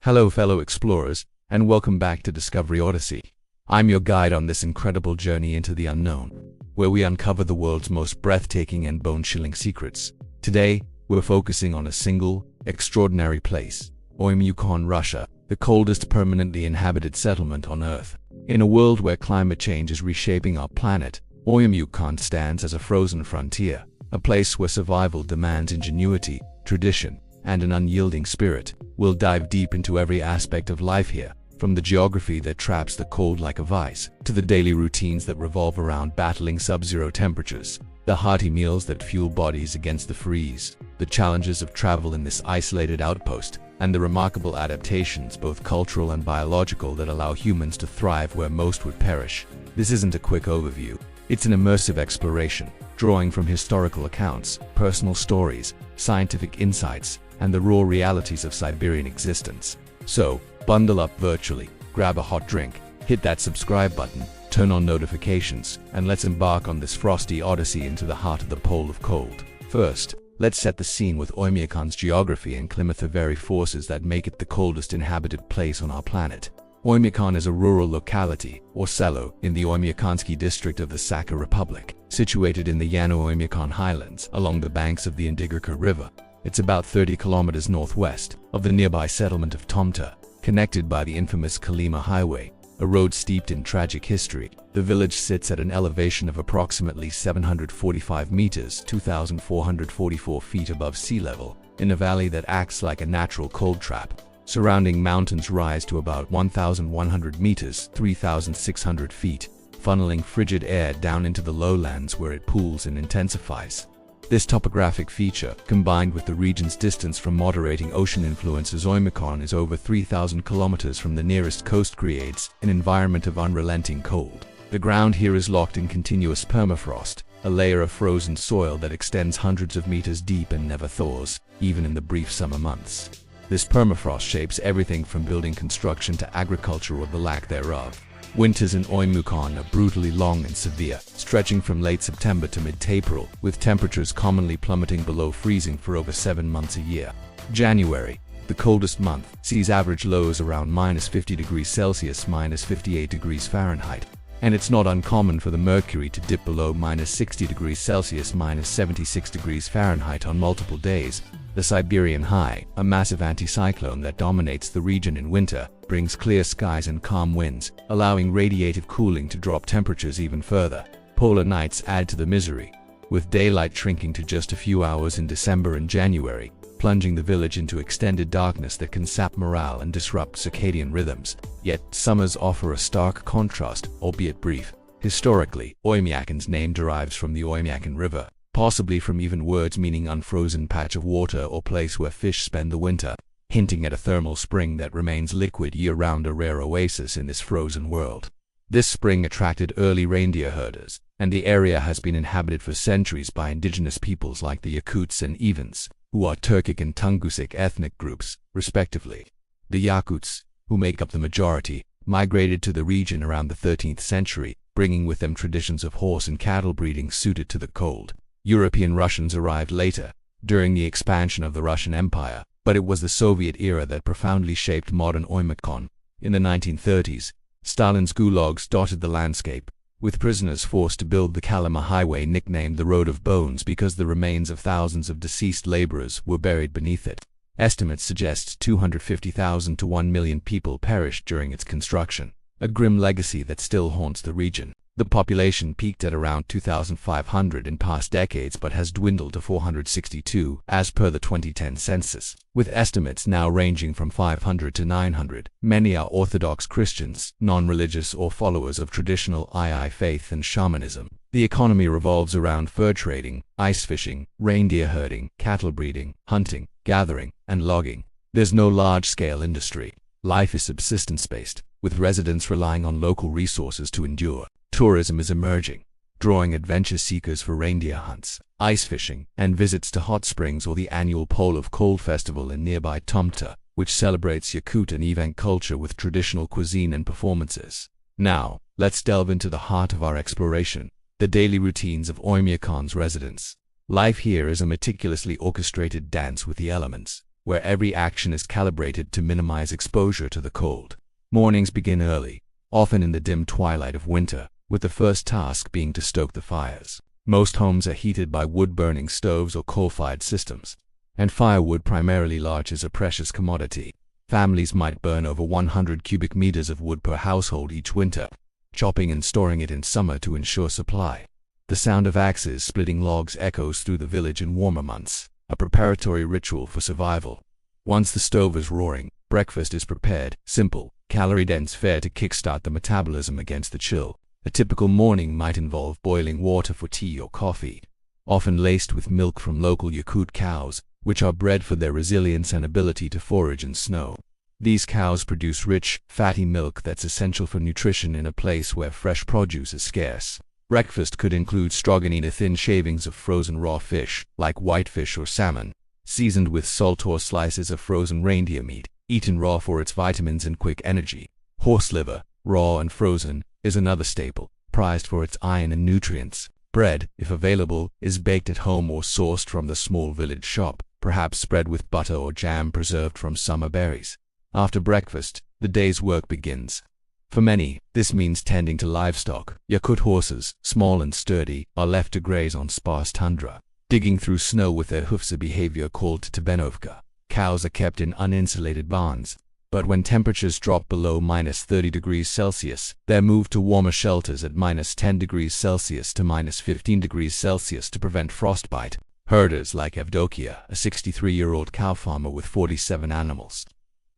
Hello fellow explorers, and welcome back to Discovery Odyssey. I'm your guide on this incredible journey into the unknown, where we uncover the world's most breathtaking and bone-chilling secrets. Today, we're focusing on a single, extraordinary place, Oymyakon, Russia, the coldest permanently inhabited settlement on Earth. In a world where climate change is reshaping our planet, Oymyakon stands as a frozen frontier, a place where survival demands ingenuity, tradition, and an unyielding spirit. We'll dive deep into every aspect of life here, from the geography that traps the cold like a vice, to the daily routines that revolve around battling sub-zero temperatures, the hearty meals that fuel bodies against the freeze, the challenges of travel in this isolated outpost, and the remarkable adaptations, both cultural and biological, that allow humans to thrive where most would perish. This isn't a quick overview. It's an immersive exploration, drawing from historical accounts, personal stories, scientific insights, and the raw realities of Siberian existence. So, bundle up virtually, grab a hot drink, hit that subscribe button, turn on notifications, and let's embark on this frosty odyssey into the heart of the pole of cold. First, let's set the scene with Oymyakon's geography and climate, the very forces that make it the coldest inhabited place on our planet. Oymyakon is a rural locality, or selo, in the Oymyakonsky district of the Sakha Republic, situated in the Yano-Oymyakon highlands along the banks of the Indigerka River. It's about 30 kilometers northwest of the nearby settlement of Tomta, connected by the infamous Kolyma Highway, a road steeped in tragic history. The village sits at an elevation of approximately 745 meters, 2,444 feet above sea level, in a valley that acts like a natural cold trap. Surrounding mountains rise to about 1,100 meters, 3,600 feet, funneling frigid air down into the lowlands where it cools and intensifies. This topographic feature, combined with the region's distance from moderating ocean influences, Oymyakon is over 3,000 kilometers from the nearest coast, creates an environment of unrelenting cold. The ground here is locked in continuous permafrost, a layer of frozen soil that extends hundreds of meters deep and never thaws, even in the brief summer months. This permafrost shapes everything from building construction to agriculture or the lack thereof. Winters in Oymyakon are brutally long and severe, stretching from late September to mid-April, with temperatures commonly plummeting below freezing for over 7 months a year. January, the coldest month, sees average lows around -50 degrees Celsius, -58 degrees Fahrenheit, and it's not uncommon for the mercury to dip below -60 degrees Celsius, -76 degrees Fahrenheit on multiple days. The Siberian High, a massive anticyclone that dominates the region in winter, brings clear skies and calm winds, allowing radiative cooling to drop temperatures even further. Polar nights add to the misery, with daylight shrinking to just a few hours in December and January, plunging the village into extended darkness that can sap morale and disrupt circadian rhythms. Yet, summers offer a stark contrast, albeit brief. Historically, Oymyakon's name derives from the Oymyakon River, possibly from even words meaning unfrozen patch of water or place where fish spend the winter, hinting at a thermal spring that remains liquid year-round, a rare oasis in this frozen world. This spring attracted early reindeer herders, and the area has been inhabited for centuries by indigenous peoples like the Yakuts and Evens, who are Turkic and Tungusic ethnic groups, respectively. The Yakuts, who make up the majority, migrated to the region around the 13th century, bringing with them traditions of horse and cattle breeding suited to the cold. European Russians arrived later, during the expansion of the Russian Empire, but it was the Soviet era that profoundly shaped modern Oymyakon. In the 1930s, Stalin's gulags dotted the landscape, with prisoners forced to build the Kolyma Highway, nicknamed the Road of Bones because the remains of thousands of deceased laborers were buried beneath it. Estimates suggest 250,000 to 1 million people perished during its construction, a grim legacy that still haunts the region. The population peaked at around 2,500 in past decades but has dwindled to 462 as per the 2010 census, with estimates now ranging from 500 to 900. Many are Orthodox Christians, non-religious, or followers of traditional II faith and shamanism. The economy revolves around fur trading, ice fishing, reindeer herding, cattle breeding, hunting, gathering, and logging. There's no large-scale industry. Life is subsistence-based, with residents relying on local resources to endure. Tourism is emerging, drawing adventure seekers for reindeer hunts, ice fishing, and visits to hot springs or the annual Pole of Cold festival in nearby Tomta, which celebrates Yakut and Evan culture with traditional cuisine and performances. Now, let's delve into the heart of our exploration, the daily routines of Oymyakon's residents. Life here is a meticulously orchestrated dance with the elements. where every action is calibrated to minimize exposure to the cold. Mornings begin early, often in the dim twilight of winter, with the first task being to stoke the fires. Most homes are heated by wood-burning stoves or coal-fired systems, and firewood, primarily larch, is a precious commodity. Families might burn over 100 cubic meters of wood per household each winter, chopping and storing it in summer to ensure supply. The sound of axes splitting logs echoes through the village in warmer months, a preparatory ritual for survival. Once the stove is roaring, breakfast is prepared, simple, calorie-dense fare to kickstart the metabolism against the chill. A typical morning might involve boiling water for tea or coffee, often laced with milk from local Yakut cows, which are bred for their resilience and ability to forage in snow. These cows produce rich, fatty milk that's essential for nutrition in a place where fresh produce is scarce. Breakfast could include stroganoff, thin shavings of frozen raw fish, like whitefish or salmon, seasoned with salt, or slices of frozen reindeer meat, eaten raw for its vitamins and quick energy. Horse liver, raw and frozen, is another staple, prized for its iron and nutrients. Bread, if available, is baked at home or sourced from the small village shop, perhaps spread with butter or jam preserved from summer berries. After breakfast, the day's work begins. For many, this means tending to livestock. Yakut horses, small and sturdy, are left to graze on sparse tundra, digging through snow with their hoofs, a behavior called tebenovka. Cows are kept in uninsulated barns, but when temperatures drop below -30 degrees Celsius, they're moved to warmer shelters at -10 degrees Celsius to -15 degrees Celsius to prevent frostbite. Herders like Evdokia, a 63-year-old cow farmer with 47 animals,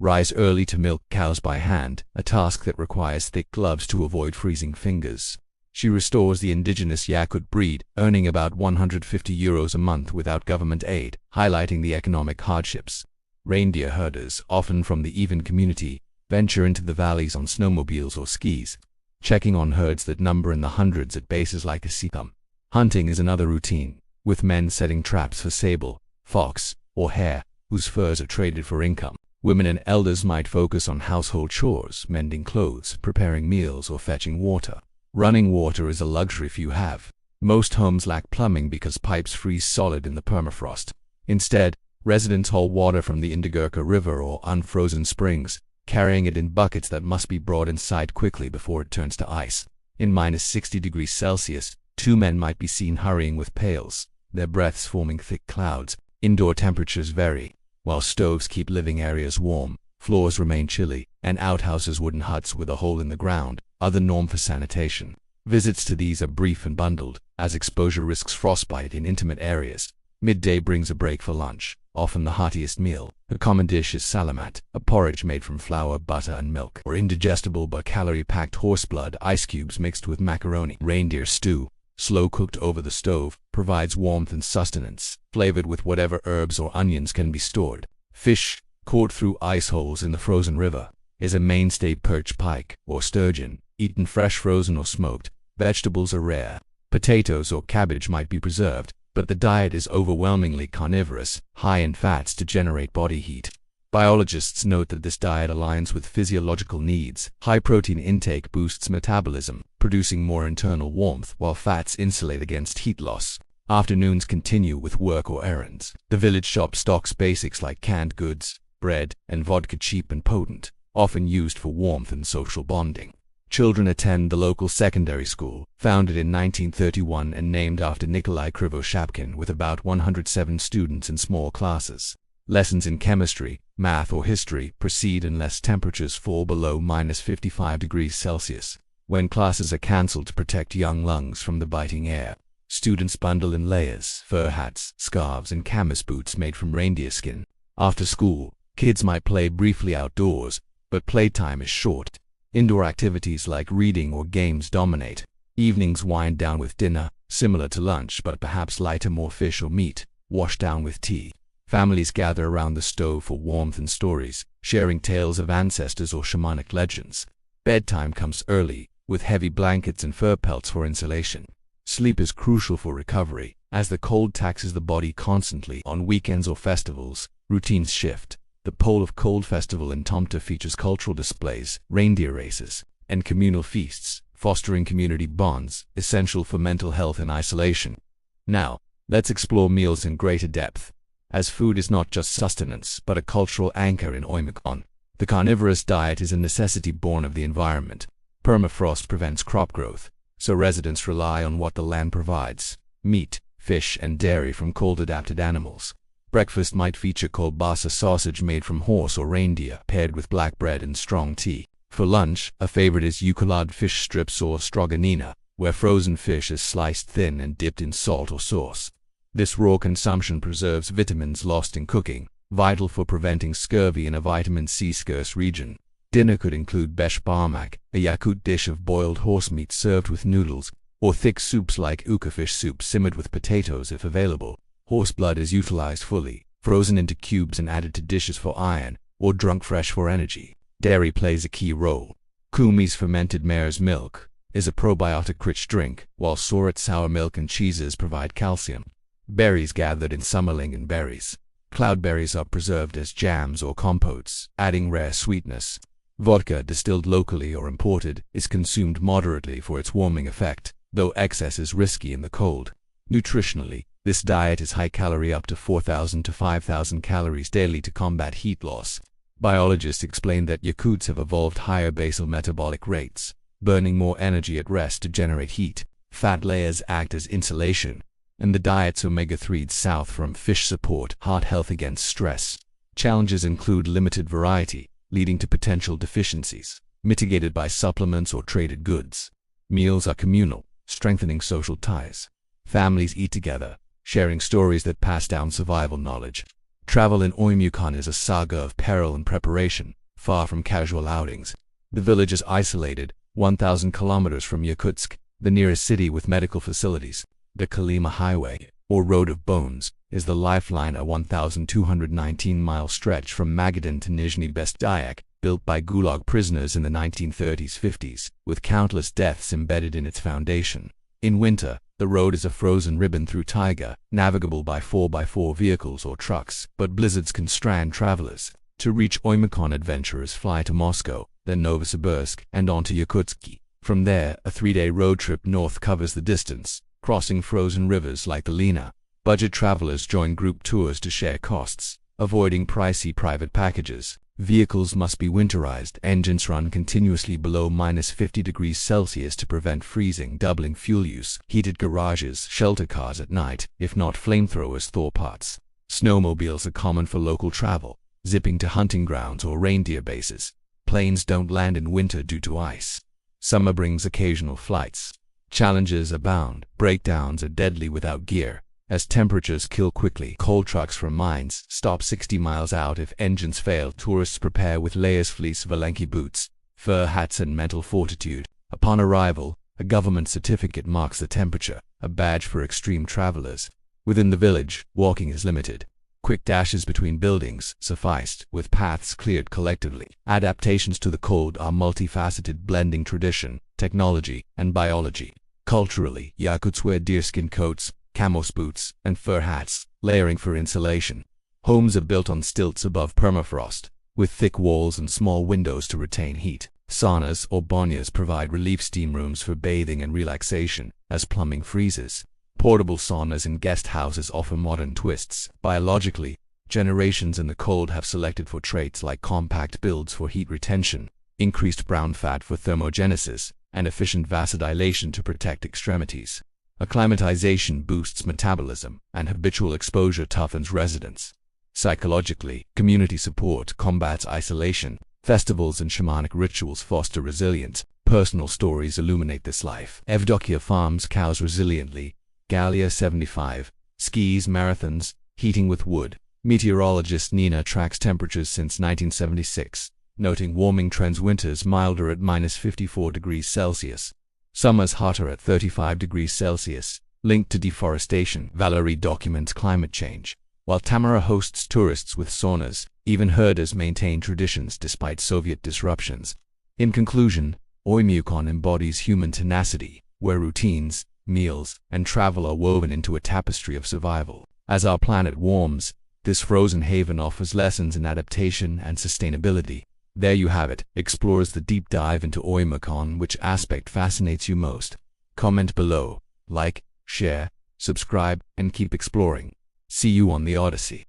rise early to milk cows by hand, a task that requires thick gloves to avoid freezing fingers. She restores the indigenous Yakut breed, earning about €150 a month without government aid, highlighting the economic hardships. Reindeer herders, often from the Even community, venture into the valleys on snowmobiles or skis, checking on herds that number in the hundreds at bases like Asitam. Hunting is another routine, with men setting traps for sable, fox, or hare, whose furs are traded for income. Women and elders might focus on household chores, mending clothes, preparing meals, or fetching water. Running water is a luxury few have. Most homes lack plumbing because pipes freeze solid in the permafrost. Instead, residents haul water from the Indigirka River or unfrozen springs, carrying it in buckets that must be brought inside quickly before it turns to ice. In -60 degrees Celsius, two men might be seen hurrying with pails, their breaths forming thick clouds. Indoor temperatures vary. While stoves keep living areas warm, floors remain chilly, and outhouses, wooden huts with a hole in the ground, are the norm for sanitation. Visits to these are brief and bundled, as exposure risks frostbite in intimate areas. Midday brings a break for lunch, often the heartiest meal. A common dish is salamat, a porridge made from flour, butter, and milk, or indigestible but calorie-packed horse blood ice cubes mixed with macaroni. Reindeer stew, slow-cooked over the stove, provides warmth and sustenance, flavored with whatever herbs or onions can be stored. Fish, caught through ice holes in the frozen river, is a mainstay. Perch, pike, or sturgeon, eaten fresh, frozen, or smoked. Vegetables are rare. Potatoes or cabbage might be preserved, but the diet is overwhelmingly carnivorous, high in fats to generate body heat. Biologists note that this diet aligns with physiological needs. High protein intake boosts metabolism, producing more internal warmth, while fats insulate against heat loss. Afternoons continue with work or errands. The village shop stocks basics like canned goods, bread, and vodka, cheap and potent, often used for warmth and social bonding. Children attend the local secondary school, founded in 1931 and named after Nikolai Krivoshapkin, with about 107 students in small classes. Lessons in chemistry, math, or history proceed unless temperatures fall below -55 degrees Celsius, when classes are cancelled to protect young lungs from the biting air. Students bundle in layers, fur hats, scarves, and camas boots made from reindeer skin. After school, kids might play briefly outdoors, but playtime is short. Indoor activities like reading or games dominate. Evenings wind down with dinner, similar to lunch but perhaps lighter, more fish or meat, washed down with tea. Families gather around the stove for warmth and stories, sharing tales of ancestors or shamanic legends. Bedtime comes early, with heavy blankets and fur pelts for insulation. Sleep is crucial for recovery, as the cold taxes the body constantly. On weekends or festivals, routines shift. The Pole of Cold Festival in Tomta features cultural displays, reindeer races, and communal feasts, fostering community bonds, essential for mental health and isolation. Now, let's explore meals in greater depth. as food is not just sustenance but a cultural anchor in Oymyakon. The carnivorous diet is a necessity born of the environment. Permafrost prevents crop growth, so residents rely on what the land provides: meat, fish, and dairy from cold-adapted animals. Breakfast might feature kielbasa sausage made from horse or reindeer, paired with black bread and strong tea. For lunch, a favorite is yukalad fish strips or stroganina, where frozen fish is sliced thin and dipped in salt or sauce. This raw consumption preserves vitamins lost in cooking, vital for preventing scurvy in a vitamin C scarce region. Dinner could include besh barmak, a Yakut dish of boiled horse meat served with noodles, or thick soups like ukafish soup simmered with potatoes if available. Horse blood is utilized fully, frozen into cubes and added to dishes for iron, or drunk fresh for energy. Dairy plays a key role. Kumi's fermented mare's milk is a probiotic-rich drink, while Sorat sour milk and cheeses provide calcium. Berries gathered in summerlingen berries. Cloudberries are preserved as jams or compotes, adding rare sweetness. Vodka, distilled locally or imported, is consumed moderately for its warming effect, though excess is risky in the cold. Nutritionally, this diet is high-calorie, up to 4,000 to 5,000 calories daily to combat heat loss. Biologists explain that Yakuts have evolved higher basal metabolic rates, burning more energy at rest to generate heat. Fat layers act as insulation, and the diet's omega-3s south from fish support heart health against stress. Challenges include limited variety, leading to potential deficiencies, mitigated by supplements or traded goods. Meals are communal, strengthening social ties. Families eat together, sharing stories that pass down survival knowledge. Travel in Oymyakon is a saga of peril and preparation, far from casual outings. The village is isolated, 1,000 kilometers from Yakutsk, the nearest city with medical facilities. The Kolyma Highway, or Road of Bones, is the lifeline, a 1,219-mile stretch from Magadan to Nizhny Bestdayak, built by Gulag prisoners in the 1930s-50s, with countless deaths embedded in its foundation. In winter, the road is a frozen ribbon through taiga, navigable by 4x4 vehicles or trucks, but blizzards can strand travelers. To reach Oymyakon, adventurers fly to Moscow, then Novosibirsk, and on to Yakutsk. From there, a 3-day road trip north covers the distance, crossing frozen rivers like the Lena. Budget travelers join group tours to share costs, avoiding pricey private packages. Vehicles must be winterized, engines run continuously below -50°C to prevent freezing, doubling fuel use. Heated garages shelter cars at night, if not flamethrowers thaw pots. Snowmobiles are common for local travel, zipping to hunting grounds or reindeer bases. Planes don't land in winter due to ice. Summer brings occasional flights. Challenges abound. Breakdowns are deadly without gear, as temperatures kill quickly. Coal trucks from mines stop 60 miles out if engines fail. Tourists prepare with layers fleece, Valenki boots, fur hats, and mental fortitude. Upon arrival, a government certificate marks the temperature, a badge for extreme travelers. Within the village, walking is limited. Quick dashes between buildings sufficed, with paths cleared collectively. Adaptations to the cold are multifaceted, blending tradition, technology, and biology. Culturally, Yakuts wear deerskin coats, camos boots, and fur hats, layering for insulation. Homes are built on stilts above permafrost, with thick walls and small windows to retain heat. Saunas or banyas provide relief steam rooms for bathing and relaxation, as plumbing freezes. Portable saunas in guest houses offer modern twists. Biologically, generations in the cold have selected for traits like compact builds for heat retention, increased brown fat for thermogenesis, and efficient vasodilation to protect extremities. Acclimatization boosts metabolism, and habitual exposure toughens residents. Psychologically, community support combats isolation. Festivals and shamanic rituals foster resilience. Personal stories illuminate this life. Evdokia farms cows resiliently. Galia 75. Skis marathons, heating with wood. Meteorologist Nina tracks temperatures since 1976, noting warming trends. Winters milder at -54°C. Summers hotter at 35°C, linked to deforestation. Valerie documents climate change, while Tamara hosts tourists with saunas. Even herders maintain traditions despite Soviet disruptions. In conclusion, Oymyakon embodies human tenacity, where routines, meals, and travel are woven into a tapestry of survival. As our planet warms, this frozen haven offers lessons in adaptation and sustainability. There you have it. Explores the deep dive into Oymyakon. Which aspect fascinates you most? Comment below, like, share, subscribe, and keep exploring. See you on the Odyssey.